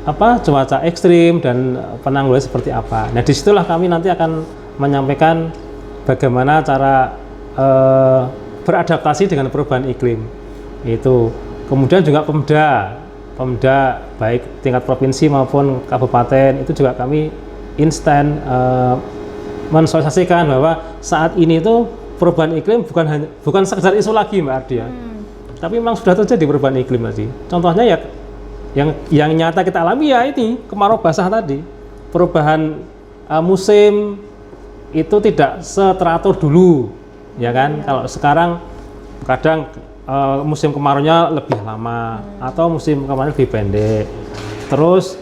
apa cuaca ekstrim dan penanggulangan seperti apa. Nah, disitulah kami nanti akan menyampaikan bagaimana cara beradaptasi dengan perubahan iklim. Itu kemudian juga Pemda baik tingkat provinsi maupun kabupaten itu juga kami instan mensosialisasikan bahwa saat ini itu perubahan iklim bukan sekedar isu lagi Mbak Ardia, tapi memang sudah terjadi perubahan iklim tadi. Contohnya ya yang nyata kita alami ya ini kemarau basah tadi, perubahan musim itu tidak seteratur dulu, ya kan? Kalau sekarang kadang musim kemaraunya lebih lama atau musim kemarau lebih pendek, terus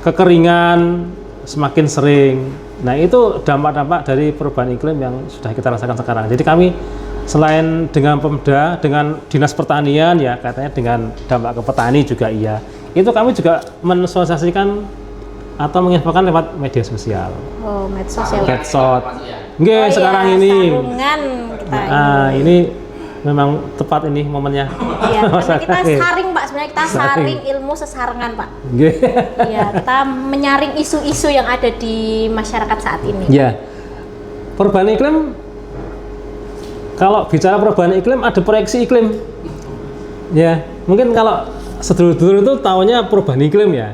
kekeringan semakin sering. Nah, itu dampak-dampak dari perubahan iklim yang sudah kita rasakan sekarang. Jadi kami selain dengan Pemda, dengan Dinas Pertanian ya katanya dengan dampak ke petani juga iya. Itu kami juga mensosialisasikan atau menginfokan lewat media sosial. Oh, medsos ya Pak. Medsos. Nggih, Oh, sekarang iya, ini. sarungan kita Ini memang tepat ini momennya. Iya, karena kita saring Pak, sebenarnya kita Saring. saring ilmu sesarengan Pak. Nggih. Iya, kita menyaring isu-isu yang ada di masyarakat saat ini. Ya, perubahan iklim. Kalau bicara perubahan iklim, ada proyeksi iklim. Ya, mungkin kalau sedulur-sedulur itu taunya perubahan iklim ya.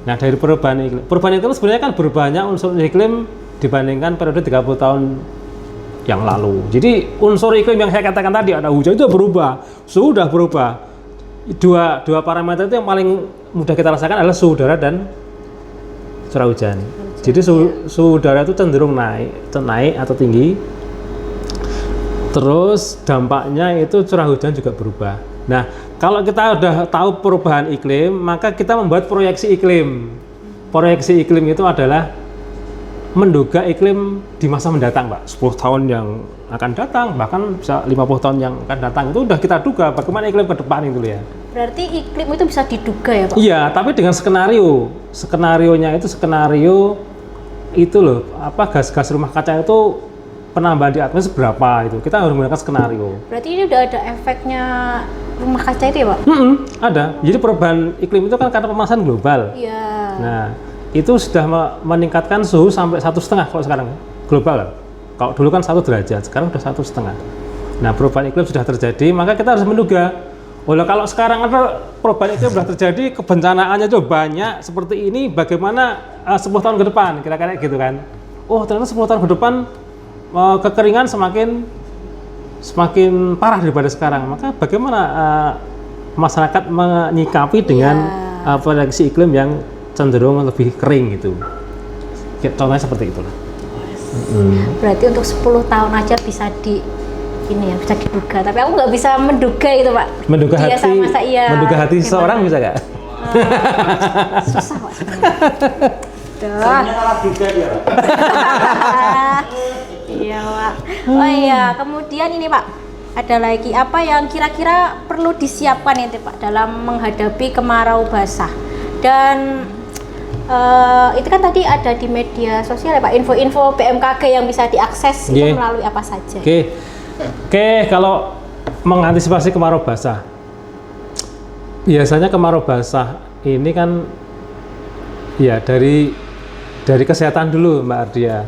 Nah, dari perubahan iklim sebenarnya kan berubahnya unsur iklim dibandingkan periode 30 tahun yang lalu. Jadi unsur iklim yang saya katakan tadi ada hujan itu berubah, suhu sudah berubah. Dua parameter itu yang paling mudah kita rasakan adalah suhu udara dan curah hujan. Jadi suhu udara itu cenderung naik atau tinggi. Terus dampaknya itu curah hujan juga berubah. Nah, kalau kita udah tahu perubahan iklim, maka kita membuat proyeksi iklim. Proyeksi iklim itu adalah menduga iklim di masa mendatang, Pak. 10 tahun yang akan datang, bahkan bisa 50 tahun yang akan datang. Itu udah kita duga bagaimana iklim ke depan itu ya. Berarti iklim itu bisa diduga ya Pak? Iya, tapi dengan skenario. Skenarionya itu skenario itu loh, apa gas-gas rumah kaca itu penambahan di atmosfer berapa itu. Kita harus menggunakan skenario. Berarti ini udah ada efeknya rumah kaca itu ya Pak? Ada. Jadi perubahan iklim itu kan karena pemanasan global. Iya. Nah, itu sudah meningkatkan suhu sampai 1,5 kalau sekarang global. Kalau dulu kan 1 derajat, sekarang udah 1,5. Nah, perubahan iklim sudah terjadi, maka kita harus menduga. Kalau sekarang ada perubahan iklim sudah terjadi, kebencanaannya juga banyak seperti ini, bagaimana 10 tahun ke depan, kira-kira gitu kan. Oh, ternyata 10 tahun ke depan kekeringan semakin parah daripada sekarang. Maka bagaimana masyarakat menyikapi dengan proyeksi iklim yang cenderung lebih kering gitu. Contohnya seperti itulah. Berarti untuk 10 tahun aja bisa bisa diduga, tapi aku nggak bisa menduga itu Pak. Menduga hati seseorang bisa nggak? Susah Pak sebenarnya. Iya Pak. Oh iya, kemudian ini Pak, ada lagi apa yang kira-kira perlu disiapkan ini Pak dalam menghadapi kemarau basah? Dan itu kan tadi ada di media sosial ya Pak, info-info BMKG yang bisa diakses itu melalui apa saja? Oke, kalau mengantisipasi kemarau basah, biasanya kemarau basah ini kan ya dari kesehatan dulu Mbak Ardia.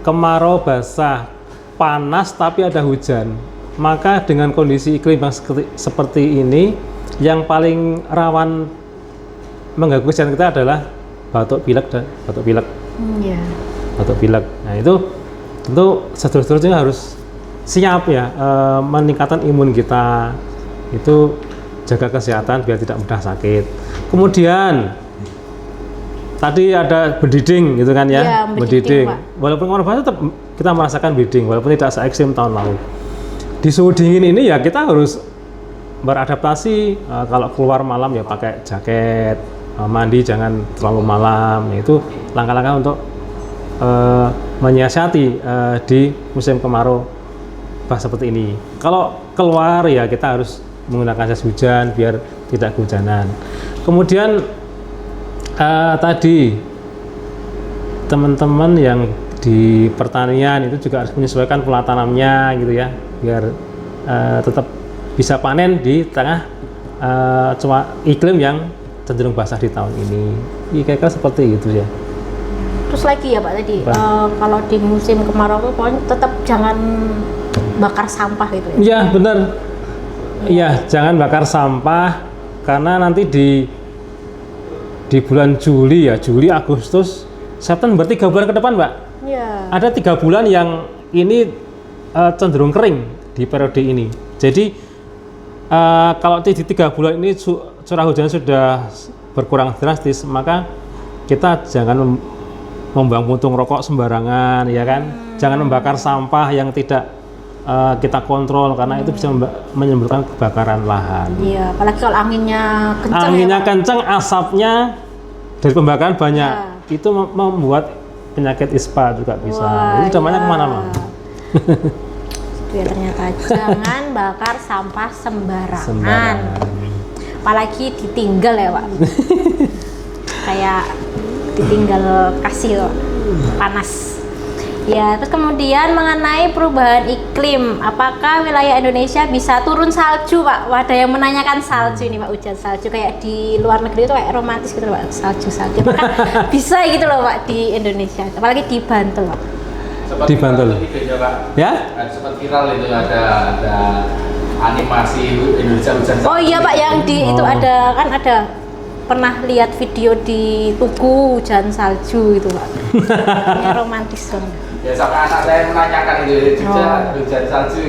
Kemarau basah, panas tapi ada hujan, maka dengan kondisi iklim yang seperti ini, yang paling rawan mengganggu kesehatan kita adalah batuk pilek dan batuk pilek. Iya. Batuk pilek. Nah itu tentu sedulur-sedulurnya harus siap ya, meningkatkan imun kita, itu jaga kesehatan biar tidak mudah sakit. Kemudian tadi ada bediding gitu kan ya, Iya, bediding, Pak. Walaupun kemarin tetap kita merasakan bediding, walaupun tidak se-ekstrim tahun lalu. Di suhu dingin ini ya kita harus beradaptasi, kalau keluar malam ya pakai jaket, mandi jangan terlalu malam. Itu langkah-langkah untuk menyiasati di musim kemarau pas seperti ini. Kalau keluar ya kita harus menggunakan jas hujan biar tidak kehujanan. Kemudian tadi teman-teman yang di pertanian itu juga harus menyesuaikan pola tanamnya gitu ya, biar tetap bisa panen di tengah iklim yang cenderung basah di tahun ini. Kira-kira seperti itu ya. Terus lagi ya Pak tadi, kalau di musim kemarau itu pokoknya tetap jangan bakar sampah gitu ya? Iya benar. Iya, jangan bakar sampah karena nanti di bulan Juli ya, Juli, Agustus, September, 3 bulan ke depan Mbak. Iya. Ada 3 bulan yang ini cenderung kering di periode ini. Jadi kalau di 3 bulan ini curah hujan sudah berkurang drastis, maka kita jangan membuang puntung rokok sembarangan, ya kan? Jangan membakar sampah yang tidak kita kontrol karena itu bisa menimbulkan kebakaran lahan. Iya, apalagi kalau anginnya kencang. Anginnya ya, kencang, asapnya dari pembakaran banyak, itu membuat penyakit ispa juga bisa. Itu dampaknya kemana-mana. Itu ya ternyata jangan bakar sampah sembarangan. Apalagi ditinggal ya Pak. Kayak ditinggal kasih panas. Ya, terus kemudian mengenai perubahan iklim, apakah wilayah Indonesia bisa turun salju Pak? Wah, ada yang menanyakan salju ini Pak, hujan salju kayak di luar negeri itu kayak romantis gitu loh Pak, salju-salju. Apakah bisa gitu loh Pak di Indonesia, apalagi di Bantul Pak? Di Bantul. Pak. Ya? Sempat viral itu ada animasi Indonesia hujan salju. Oh iya Pak, yang di itu ada kan ada pernah lihat video di Tugu hujan salju itu Pak. Ini romantis dong. Ya sampai anak saya menanyakan itu juga hujan salju.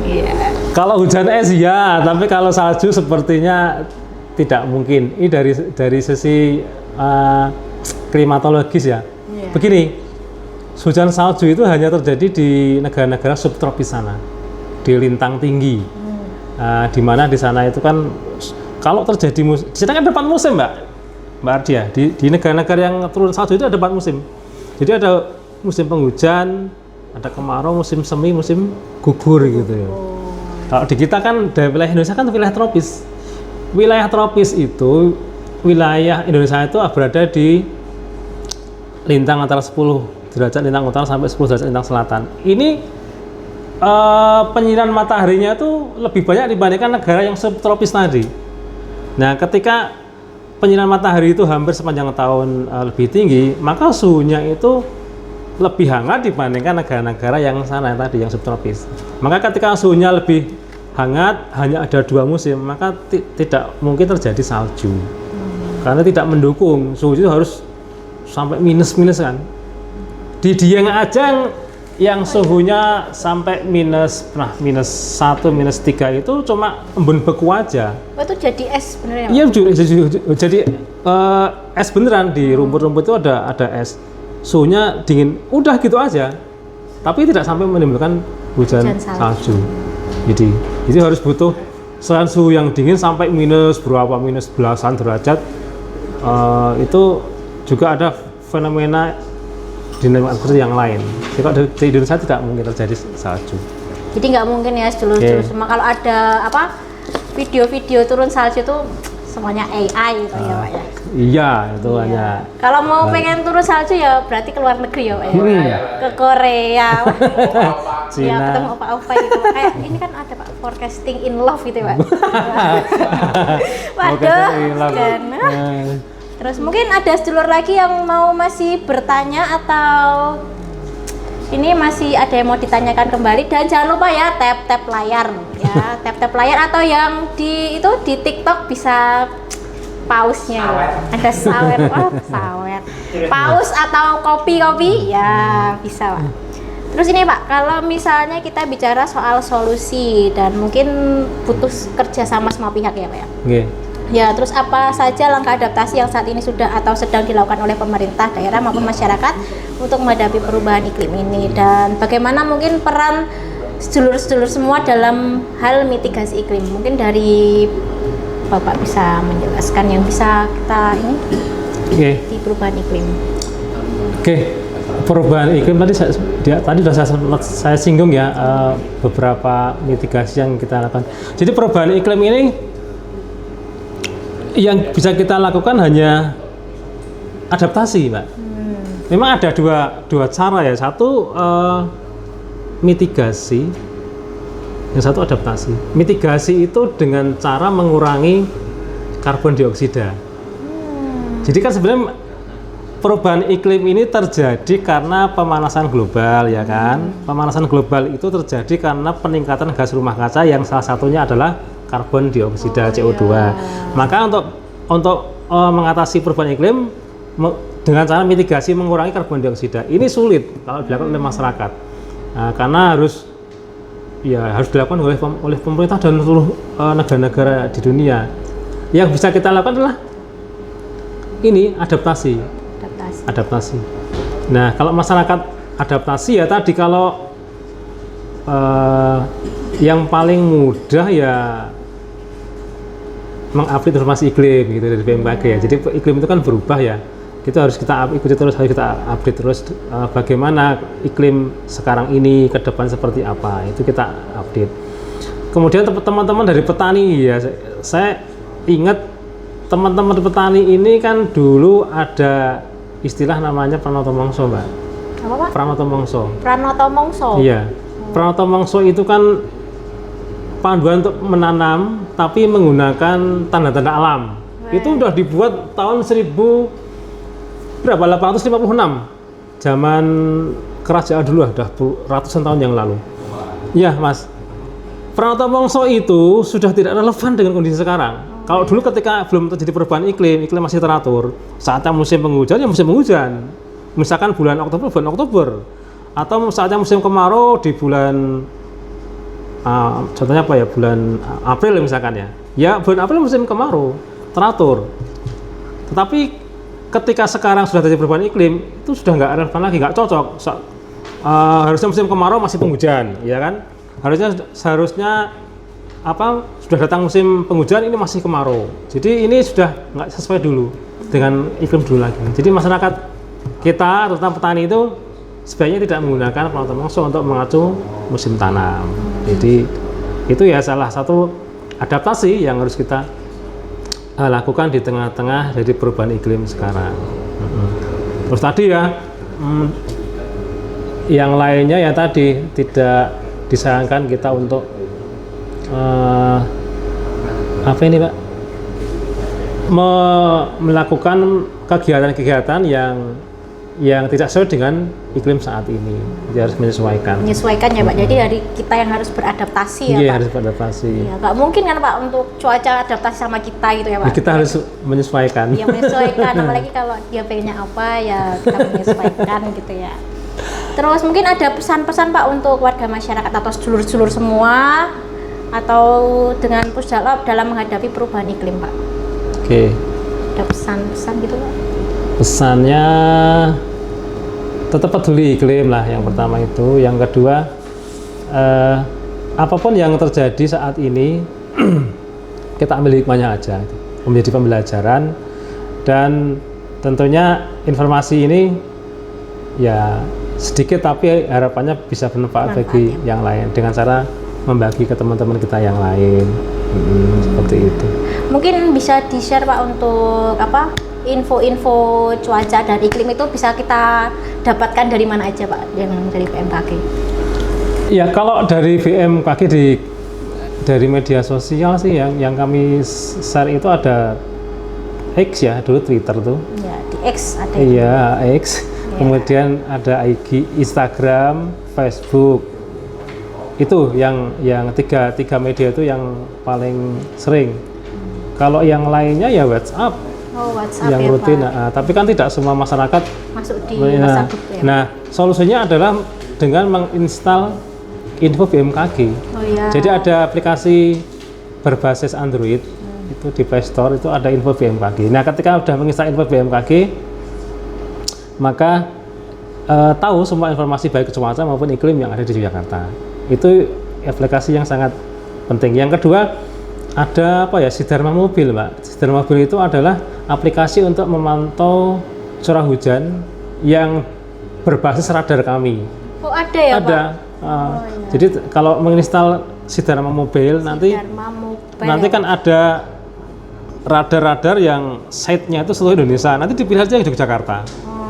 Iya. Kalau hujan es ya, tapi kalau salju sepertinya tidak mungkin. Ini dari sisi klimatologis ya. Iya. Begini, hujan salju itu hanya terjadi di negara-negara subtropis sana, di lintang tinggi. Di mana di sana itu kan kalau terjadi kita kan ada 4 musim Mbak Ardia. Di negara-negara yang turun salju itu ada 4 musim. Jadi ada musim penghujan, ada kemarau, musim semi, musim gugur gitu ya. Kalau di kita kan dari wilayah Indonesia kan wilayah tropis. Wilayah tropis itu wilayah Indonesia itu berada di lintang antara 10 derajat lintang utara sampai 10 derajat lintang selatan. Ini penyinaran mataharinya itu lebih banyak dibandingkan negara yang subtropis tadi. Nah, ketika penyinaran matahari itu hampir sepanjang tahun lebih tinggi, maka suhunya itu lebih hangat dibandingkan negara-negara yang sana tadi yang subtropis. Maka ketika suhunya lebih hangat, hanya ada 2 musim, maka tidak mungkin terjadi salju. Karena tidak mendukung, suhu itu harus sampai minus kan. Di Dieng aja yang suhunya sampai minus 1, minus 3 itu cuma embun beku aja. Oh, itu jadi es beneran? Iya, jadi es beneran. Di rumput-rumput itu ada es. Suhunya dingin, udah gitu aja. Tapi tidak sampai menimbulkan hujan salju. Jadi harus butuh selain suhu yang dingin sampai minus belasan derajat. Itu juga ada fenomena dinamika atmosfer yang lain. Jadi di Indonesia tidak mungkin terjadi salju. Jadi nggak mungkin ya sedulur-sedulur semua kalau ada video-video turun salju itu semuanya AI gitu ya Pak ya. Iya, itu hanya. Kalau mau pengen turun salju ya berarti ke luar negeri ya Pak ya. Ke Korea. Cina. Ya ketemu opa-opa gitu. Kayak ini kan ada Pak forecasting in love gitu ya Pak. Waduh. Terus mungkin ada sedulur lagi yang mau masih bertanya atau ini masih ada yang mau ditanyakan kembali, dan jangan lupa ya tap layar ya, tap layar, atau yang di TikTok bisa pausnya ya. Ada sawer, sawer, paus atau kopi ya bisa Pak. Terus ini Pak, kalau misalnya kita bicara soal solusi dan mungkin butuh kerja sama semua pihak ya Pak ya. Okay. Ya, terus apa saja langkah adaptasi yang saat ini sudah atau sedang dilakukan oleh pemerintah daerah maupun masyarakat untuk menghadapi perubahan iklim ini, dan bagaimana mungkin peran sedulur-sedulur semua dalam hal mitigasi iklim? Mungkin dari Bapak bisa menjelaskan yang bisa kita ini di perubahan iklim. Oke. Perubahan iklim tadi sudah saya singgung ya, beberapa mitigasi yang kita lakukan. Jadi perubahan iklim ini yang bisa kita lakukan hanya adaptasi, Pak. Memang ada dua cara ya. Satu mitigasi, yang satu adaptasi. Mitigasi itu dengan cara mengurangi karbon dioksida. Jadi kan sebenarnya perubahan iklim ini terjadi karena pemanasan global, ya kan? Pemanasan global itu terjadi karena peningkatan gas rumah kaca yang salah satunya adalah karbon dioksida CO2. Ya. Maka untuk mengatasi perubahan iklim dengan cara mitigasi mengurangi karbon dioksida ini sulit kalau dilakukan oleh masyarakat, karena harus dilakukan oleh pemerintah dan seluruh negara-negara di dunia. Yang bisa kita lakukan adalah ini adaptasi. Nah, kalau masyarakat adaptasi ya tadi, kalau yang paling mudah ya mengupdate informasi iklim gitu dari BMKG ya. Jadi iklim itu kan berubah ya. Harus kita ikuti terus, harus kita update terus bagaimana iklim sekarang ini ke depan seperti apa. Itu kita update. Kemudian teman-teman dari petani ya, saya ingat teman-teman petani ini kan dulu ada istilah namanya Pranoto Mongso, Mbak. Apa Pak? Pranoto Mongso. Pranoto Mongso. Iya. Pranoto Mongso itu kan panduan untuk menanam tapi menggunakan tanda-tanda alam. Itu udah dibuat tahun 856. Zaman kerajaan dulu, udah ratusan tahun yang lalu. Iya, Mas. Pranoto Mongso itu sudah tidak relevan dengan kondisi sekarang. Kalau dulu ketika belum terjadi perubahan iklim masih teratur. Saatnya musim penghujan ya musim penghujan. Misalkan bulan Oktober. Atau saatnya musim kemarau di bulan contohnya apa ya, bulan April misalkan ya. Ya bulan April musim kemarau, teratur. Tetapi ketika sekarang sudah terjadi perubahan iklim, itu sudah nggak relevan lagi, nggak cocok. Harusnya musim kemarau masih penghujan, ya kan? Seharusnya sudah datang musim penghujan, ini masih kemarau. Jadi ini sudah nggak sesuai dulu dengan iklim dulu lagi. Jadi masyarakat kita, terutama petani itu sebaiknya tidak menggunakan Pranoto Mongso untuk mengacu musim tanam. Jadi itu ya salah satu adaptasi yang harus kita lakukan di tengah-tengah dari perubahan iklim sekarang. Terus tadi ya, yang lainnya ya tadi tidak disarankan kita untuk melakukan kegiatan-kegiatan yang tidak sesuai dengan iklim saat ini. Jadi harus menyesuaikan ya Pak. Jadi dari kita yang harus beradaptasi ya Pak. Iya, harus beradaptasi. Ya, nggak mungkin kan Pak untuk cuaca adaptasi sama kita gitu ya Pak. Kita harus menyesuaikan. Iya, menyesuaikan. Apalagi kalau dia pengennya apa ya kita menyesuaikan gitu ya. Terus mungkin ada pesan-pesan Pak untuk warga masyarakat atau sedulur-sedulur semua, atau dengan Pusdalop dalam menghadapi perubahan iklim Pak? Oke. Ada pesan-pesan gitu Pak? Pesannya tetap peduli iklim lah yang pertama itu. Yang kedua, apapun yang terjadi saat ini kita ambil hikmahnya aja, menjadi pembelajaran, dan tentunya informasi ini ya sedikit tapi harapannya bisa bermanfaat bagi yang lain dengan cara membagi ke teman-teman kita yang lain. Seperti itu. Mungkin bisa di-share Pak untuk info-info cuaca dan iklim itu bisa kita dapatkan dari mana aja Pak, yang dari BMKG? Ya kalau dari BMKG dari media sosial sih yang kami share itu ada X ya, dulu Twitter tuh. Ya, di X ada. Iya, X. Kemudian ada IG, Instagram, Facebook. Itu yang tiga media itu yang paling sering. Kalau yang lainnya ya WhatsApp. Oh, WhatsApp yang ya, rutin. Pak. Nah, tapi kan tidak semua masyarakat Masuk di nah, WhatsApp group ya. nah, solusinya adalah dengan menginstal Info BMKG. Oh iya. Jadi ada aplikasi berbasis Android itu di Play Store itu ada Info BMKG. Nah, ketika sudah menginstal Info BMKG, maka tahu semua informasi baik cuaca maupun iklim yang ada di Yogyakarta. Itu aplikasi yang sangat penting. Yang kedua, ada apa ya, Sidarma Mobil, Mbak. Sidarma Mobil itu adalah aplikasi untuk memantau curah hujan yang berbasis radar kami. Oh, ada ya, Ada. Pak? Iya. Jadi kalau menginstal Sidarma Mobil Sidarma Mobil nanti kan ada radar-radar yang site-nya itu seluruh Indonesia. Nanti dipilih aja Yogyakarta.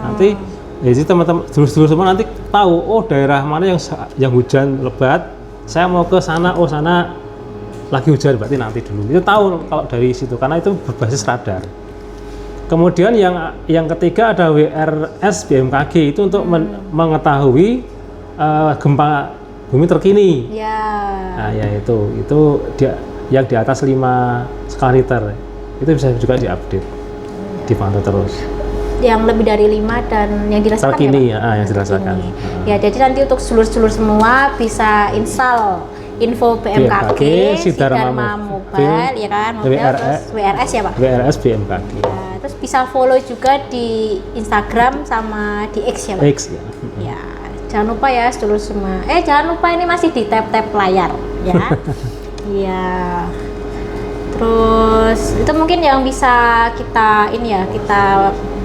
Nanti jadi teman-teman dulur-dulur semua nanti tahu, oh daerah mana yang hujan lebat, saya mau ke sana, oh sana lagi hujan, berarti nanti dulu. Itu tahu kalau dari situ karena itu berbasis radar. Kemudian yang ketiga ada WRS BMKG itu untuk mengetahui gempa bumi terkini. Ya. Nah, ya itu dia yang di atas 5 skala Richter. Itu bisa juga diupdate, dipantau terus. Yang lebih dari 5 dan yang dirasakan terkini ya, Pak? ya, yang dirasakan. Ya, jadi nanti untuk seluruh semua bisa install Info BMKG, Sidarma Mobile, ya kan, terus WRS ya, Pak? WRS BMKG. Ya, terus bisa follow juga di Instagram sama di X ya, Pak? X ya. Ya, jangan lupa ya seluruh semua. Jangan lupa ini masih di tap layar ya. Iya. Terus itu mungkin yang bisa kita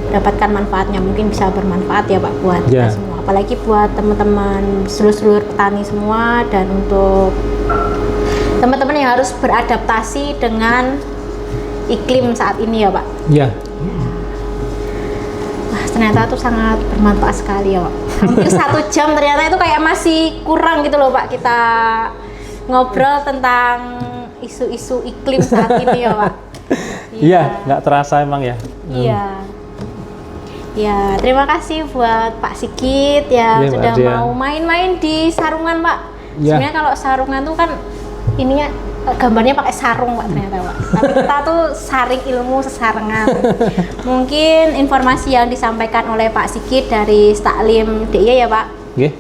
dapatkan manfaatnya, mungkin bisa bermanfaat ya Pak buat kita semua, apalagi buat teman-teman seluruh petani semua, dan untuk teman-teman yang harus beradaptasi dengan iklim saat ini ya Pak. Iya. Wah, ternyata itu sangat bermanfaat sekali ya Pak. Hampir 1 jam ternyata itu kayak masih kurang gitu loh Pak, kita ngobrol tentang isu-isu iklim saat ini ya Pak. Iya, nggak terasa emang ya. Iya. Ya, terima kasih buat Pak Sigit yang sudah mau main-main di sarungan, Pak. Ya. Sebenarnya kalau sarungan tuh kan ininya gambarnya pakai sarung, Pak, ternyata, Pak. Tapi kita tuh saring ilmu sesarengan. Mungkin informasi yang disampaikan oleh Pak Sigit dari Staklim DIY ya, Pak.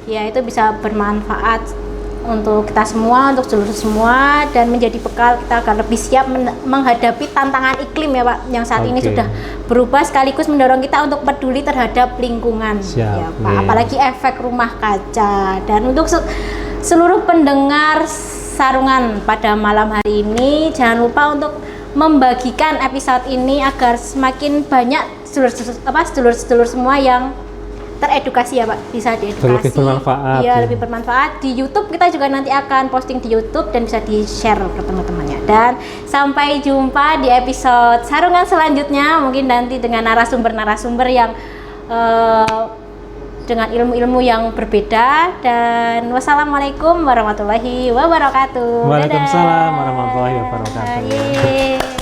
Ya, itu bisa bermanfaat untuk kita semua, untuk seluruh semua, dan menjadi bekal kita agar lebih siap menghadapi tantangan iklim ya Pak, yang saat ini sudah berubah, sekaligus mendorong kita untuk peduli terhadap lingkungan ya Pak, apalagi efek rumah kaca. Dan untuk seluruh pendengar sarungan pada malam hari ini, jangan lupa untuk membagikan episode ini agar semakin banyak sedulur-sedulur semua yang teredukasi ya Pak, bisa diedukasi. Lebih bermanfaat. Iya, lebih bermanfaat. Di YouTube kita juga nanti akan posting di YouTube dan bisa di-share ke teman-temannya. Dan sampai jumpa di episode sarungan selanjutnya, mungkin nanti dengan narasumber-narasumber yang dengan ilmu-ilmu yang berbeda. Dan wassalamualaikum warahmatullahi wabarakatuh. Waalaikumsalam warahmatullahi wabarakatuh.